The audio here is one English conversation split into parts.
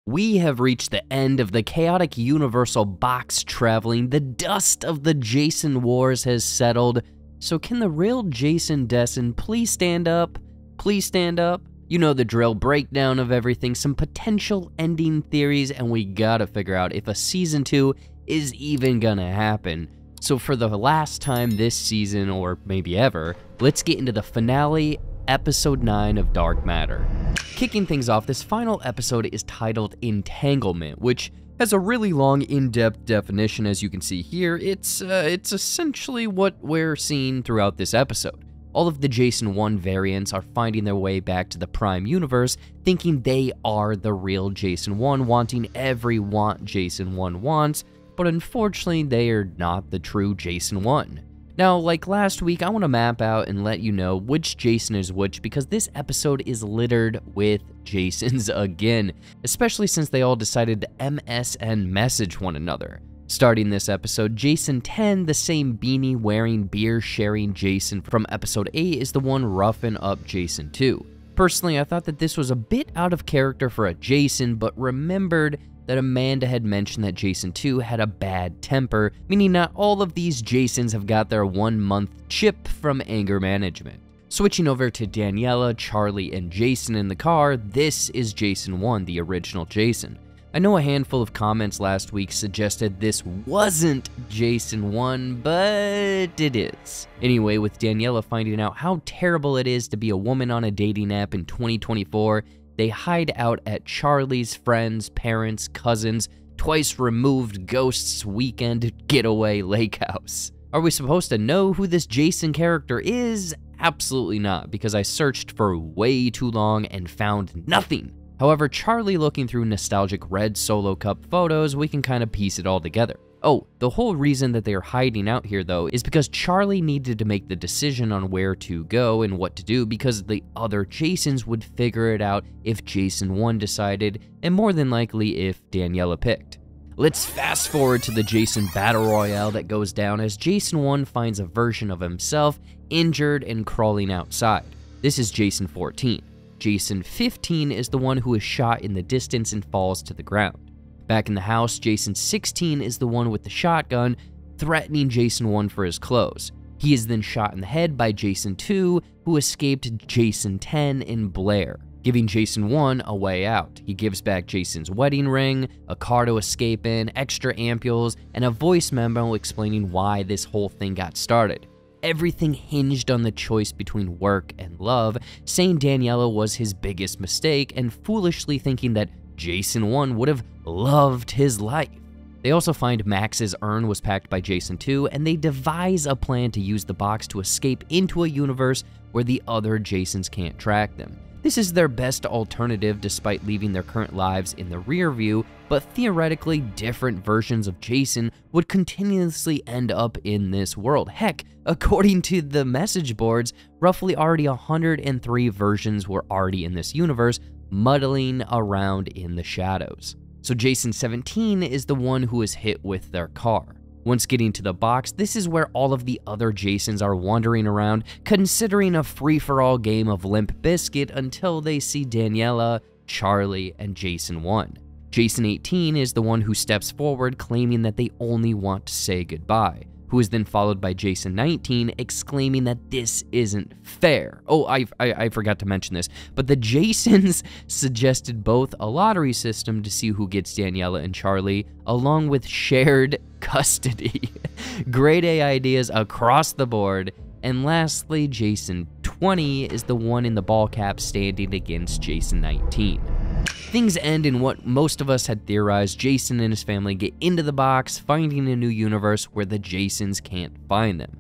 We have reached the end of the chaotic universal box traveling. The dust of the Jason wars has settled. So can the real Jason Dessen please stand up? Please stand up? You know the drill, breakdown of everything, some potential ending theories, and we gotta figure out if a season 2 is even gonna happen. So for the last time this season, or maybe ever, let's get into the finale, episode 9 of Dark Matter. Kicking things off, this final episode is titled Entanglement, which has a really long, in-depth definition, as you can see here. It's essentially what we're seeing throughout this episode. All of the Jason 1 variants are finding their way back to the Prime Universe, thinking they are the real Jason 1, wanting every want Jason 1 wants, but unfortunately they are not the true Jason 1. Now, like last week, I want to map out and let you know which Jason is which, because this episode is littered with Jasons again, especially since they all decided to MSN message one another. Starting this episode, Jason 10, the same beanie-wearing, beer-sharing Jason from episode 8, is the one roughing up Jason 2. Personally, I thought that this was a bit out of character for a Jason, but remembered that Amanda had mentioned that Jason 2 had a bad temper, meaning not all of these Jasons have got their 1-month chip from anger management. Switching over to Daniela, Charlie, and Jason in the car, this is Jason 1, the original Jason. I know a handful of comments last week suggested this wasn't Jason 1, but it is. Anyway, with Daniela finding out how terrible it is to be a woman on a dating app in 2024, they hide out at Charlie's friends, parents, cousins, twice-removed ghosts' weekend getaway lake house. Are we supposed to know who this Jason character is? Absolutely not, because I searched for way too long and found nothing. However, Charlie looking through nostalgic red Solo Cup photos, we can kind of piece it all together. Oh, the whole reason that they are hiding out here though is because Charlie needed to make the decision on where to go and what to do, because the other Jasons would figure it out if Jason 1 decided, and more than likely if Daniela picked. Let's fast forward to the Jason Battle Royale that goes down as Jason 1 finds a version of himself injured and crawling outside. This is Jason 14. Jason 15 is the one who is shot in the distance and falls to the ground. Back in the house, Jason 16 is the one with the shotgun, threatening Jason 1 for his clothes. He is then shot in the head by Jason 2, who escaped Jason 10 in Blair, giving Jason 1 a way out. He gives back Jason's wedding ring, a car to escape in, extra ampules, and a voice memo explaining why this whole thing got started. Everything hinged on the choice between work and love, saying Daniela was his biggest mistake, and foolishly thinking that Jason 1 would have loved his life. They also find Max's urn was packed by Jason 2, and they devise a plan to use the box to escape into a universe where the other Jasons can't track them. This is their best alternative despite leaving their current lives in the rear view, but theoretically different versions of Jason would continuously end up in this world. Heck, according to the message boards, roughly already 103 versions were already in this universe, muddling around in the shadows. So Jason 17 is the one who is hit with their car. Once getting to the box, this is where all of the other Jasons are wandering around, considering a free-for-all game of Limp Bizkit until they see Daniela, Charlie, and Jason 1. Jason 18 is the one who steps forward, claiming that they only want to say goodbye, who is then followed by Jason 19, exclaiming that this isn't fair. Oh, I forgot to mention this, but the Jasons suggested both a lottery system to see who gets Daniela and Charlie, along with shared custody. Grade A ideas across the board. And lastly, Jason 20 is the one in the ball cap standing against Jason 19. Things end in what most of us had theorized. Jason and his family get into the box, finding a new universe where the Jasons can't find them.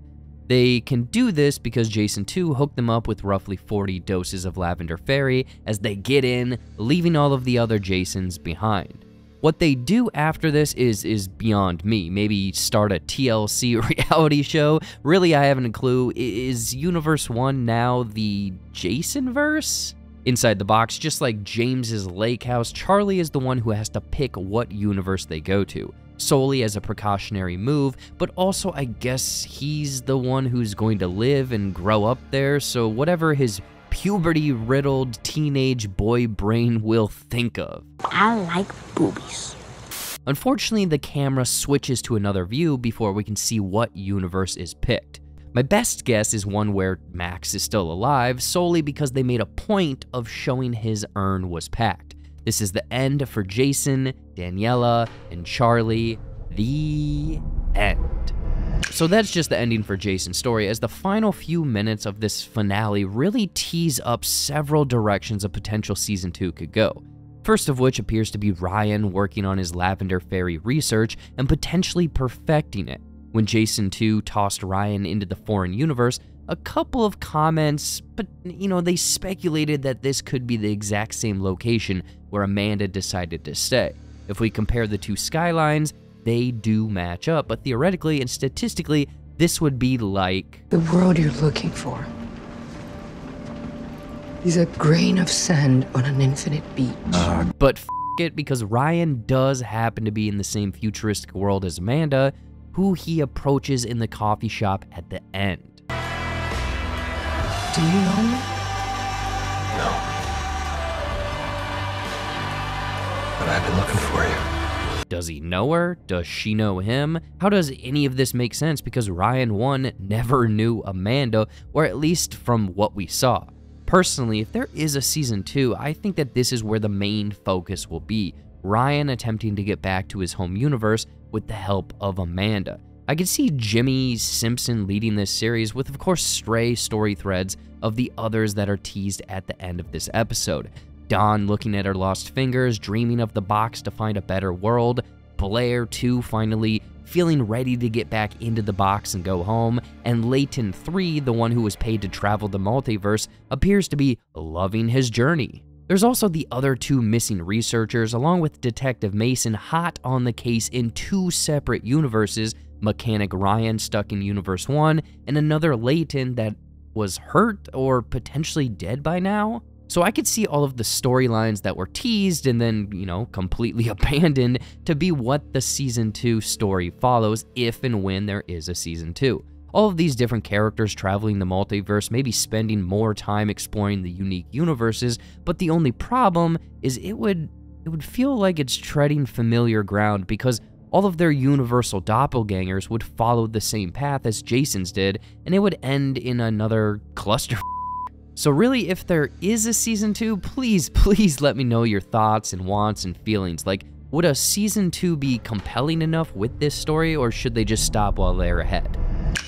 They can do this because Jason 2 hooked them up with roughly 40 doses of Lavender Fairy as they get in, leaving all of the other Jasons behind. What they do after this is beyond me. Maybe start a TLC reality show? Really, I haven't a clue. Is Universe 1 now the Jasonverse? Inside the box, just like James's lake house, Charlie is the one who has to pick what universe they go to, solely as a precautionary move, but also I guess he's the one who's going to live and grow up there, so whatever his puberty-riddled teenage boy brain will think of. I like boobies. Unfortunately, the camera switches to another view before we can see what universe is picked. My best guess is one where Max is still alive, solely because they made a point of showing his urn was packed. This is the end for Jason, Daniela, and Charlie. The end. So that's just the ending for Jason's story, as the final few minutes of this finale really tease up several directions a potential season 2 could go. First of which appears to be Ryan working on his Lavender Fairy research and potentially perfecting it. When Jason 2 tossed Ryan into the foreign universe, a couple of comments, but they speculated that this could be the exact same location where Amanda decided to stay. If we compare the two skylines, they do match up, but theoretically and statistically, this would be like the world you're looking for is a grain of sand on an infinite beach. But f it, because Ryan does happen to be in the same futuristic world as Amanda, who he approaches in the coffee shop at the end. Do you know me? No. But I've been looking for you. Does he know her? Does she know him? How does any of this make sense? Because Ryan 1 never knew Amanda, or at least from what we saw. Personally, if there is a season 2, I think that this is where the main focus will be. Ryan attempting to get back to his home universe with the help of Amanda. I could see Jimmi Simpson leading this series with, of course, stray story threads of the others that are teased at the end of this episode. Dawn looking at her lost fingers, dreaming of the box to find a better world. Blair, too, finally feeling ready to get back into the box and go home. And Layton 3, the one who was paid to travel the multiverse, appears to be loving his journey. There's also the other 2 missing researchers, along with Detective Mason, hot on the case in 2 separate universes, Mechanic Ryan stuck in Universe 1, and another Layton that was hurt or potentially dead by now. So I could see all of the storylines that were teased and then, completely abandoned to be what the Season 2 story follows if and when there is a Season 2. All of these different characters traveling the multiverse, maybe spending more time exploring the unique universes, but the only problem is it would feel like it's treading familiar ground, because all of their universal doppelgangers would follow the same path as Jason's did, and it would end in another cluster. So really, if there is a Season 2, please let me know your thoughts and wants and feelings. Like, would a Season 2 be compelling enough with this story, or should they just stop while they're ahead?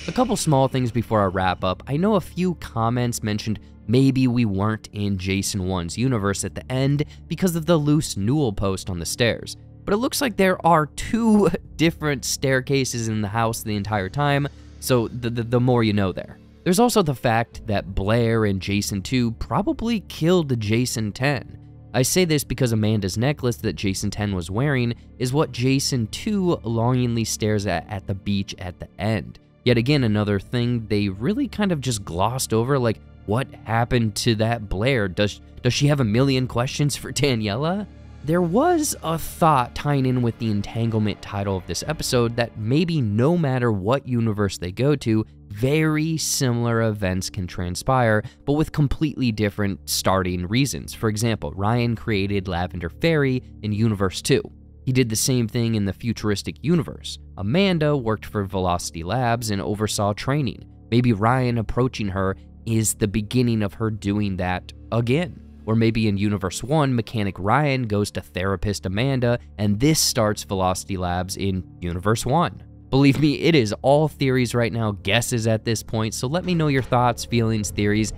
A couple small things before I wrap up. I know a few comments mentioned maybe we weren't in Jason 1's universe at the end because of the loose newel post on the stairs. But it looks like there are 2 different staircases in the house the entire time, so the more you know there. There's also the fact that Blair and Jason 2 probably killed Jason 10. I say this because Amanda's necklace that Jason 10 was wearing is what Jason 2 longingly stares at the beach at the end. Yet again, another thing they really kind of just glossed over, like, what happened to that Blair? Does she have a million questions for Daniela? There was a thought tying in with the entanglement title of this episode that maybe no matter what universe they go to, very similar events can transpire, but with completely different starting reasons. For example, Ryan created Lavender Fairy in Universe 2. He did the same thing in the futuristic universe. Amanda worked for Velocity Labs and oversaw training. Maybe Ryan approaching her is the beginning of her doing that again. Or maybe in Universe 1, Mechanic Ryan goes to therapist Amanda, and this starts Velocity Labs in Universe 1. Believe me, it is all theories right now, guesses at this point, so let me know your thoughts, feelings, theories,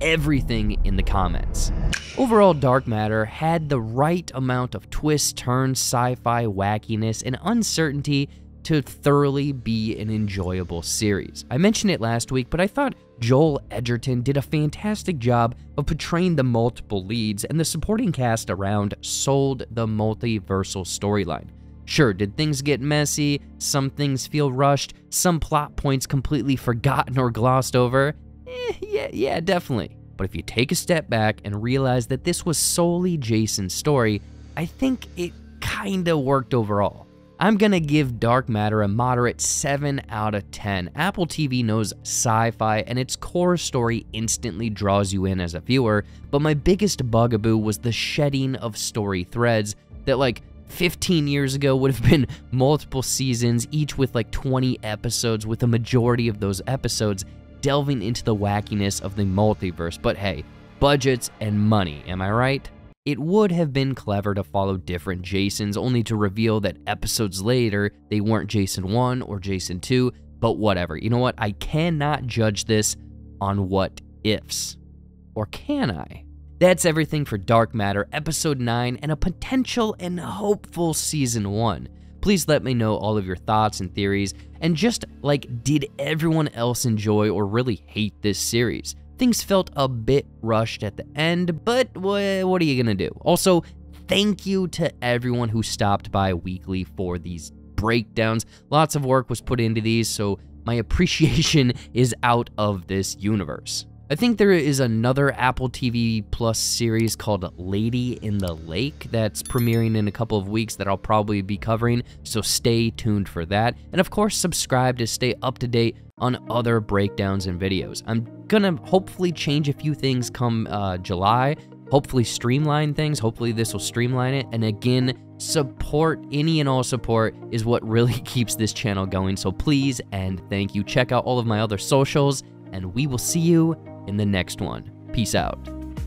everything in the comments. Overall, Dark Matter had the right amount of twists, turns, sci-fi wackiness, and uncertainty to thoroughly be an enjoyable series. I mentioned it last week, but I thought Joel Edgerton did a fantastic job of portraying the multiple leads, and the supporting cast around sold the multiversal storyline. Sure, did things get messy? Some things feel rushed? Some plot points completely forgotten or glossed over? Yeah, definitely. But if you take a step back and realize that this was solely Jason's story, I think it kinda worked overall. I'm gonna give Dark Matter a moderate 7 out of 10. Apple TV knows sci-fi, and its core story instantly draws you in as a viewer, but my biggest bugaboo was the shedding of story threads that, like, 15 years ago would have been multiple seasons, each with like 20 episodes, with a majority of those episodes delving into the wackiness of the multiverse. But hey, budgets and money, am I right? It would have been clever to follow different Jasons, only to reveal that episodes later, they weren't Jason 1 or Jason 2, but whatever. You know what? I cannot judge this on what ifs. Or can I? That's everything for Dark Matter, Episode 9, and a potential and hopeful Season 1. Please let me know all of your thoughts and theories, and just, like, did everyone else enjoy or really hate this series? Things felt a bit rushed at the end, but what are you gonna do? Also, thank you to everyone who stopped by weekly for these breakdowns. Lots of work was put into these, so my appreciation is out of this universe. I think there is another Apple TV Plus series called Lady in the Lake that's premiering in a couple of weeks that I'll probably be covering, so stay tuned for that. And of course, subscribe to stay up to date on other breakdowns and videos. I'm gonna hopefully change a few things come July, hopefully streamline things, hopefully this will streamline it, and again, support, any and all support is what really keeps this channel going, so please and thank you. Check out all of my other socials, and we will see you in the next one. Peace out.